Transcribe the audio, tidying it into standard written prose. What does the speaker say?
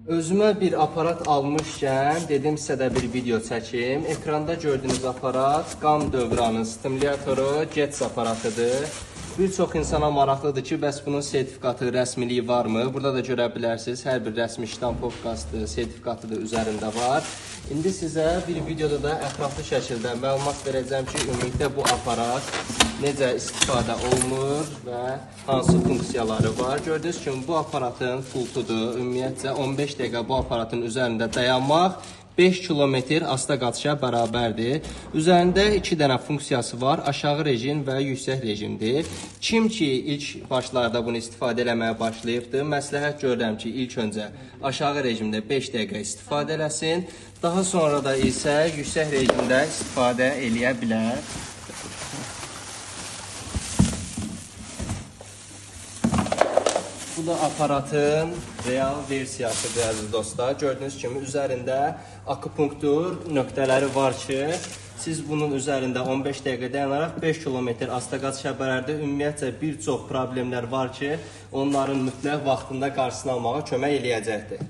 Özümə bir aparat almışkən, dedim sizə də bir video çəkim. Ekranda gördüyünüz aparat qan dövranı stimulatoru GETS aparatıdır. Bir çox insana maraqlıdır ki, bəs bunun sertifikatı, rəsmiliyi varmı? Burada da görə bilərsiniz, hər bir rəsmi ştampovkası, sertifikatı da üzərində var. İndi sizə bir videoda da ətraflı şəkildə məlumat verəcəm ki, ümumiyyətlə bu aparat necə istifadə olunur və hansı funksiyaları var. Gördüyünüz kimi bu aparatın pultudur. Ümumiyyətcə 15 dəqiqə bu aparatın üzərində dayanmaq 5 kilometr asta qaçışa bərabərdir. Üzərində 2 dənə funksiyası var. Aşağı rejim və yüksək rejimdir. Kim ki ilk başlarda bunu istifadə eləməyə başlayıbdır, məsləhət görürəm ki, ilk öncə aşağı rejimdə 5 dəqiqə istifadə eləsin. Daha sonra da isə yüksək rejimdə istifadə eləyə bilər. Bu da aparatın real versiyasıdır, əziz dostlar. Gördüyünüz kimi üzərində akupunktur nöqtələri var ki, siz bunun üzərində 15 dəqiqə dayanaraq 5 kilometr asta qaçışa bərabərdir. Ümumiyyətcə bir çox problemlər var ki, onların mütləq vaxtında qarşısını almağa kömək eləyəcəkdir.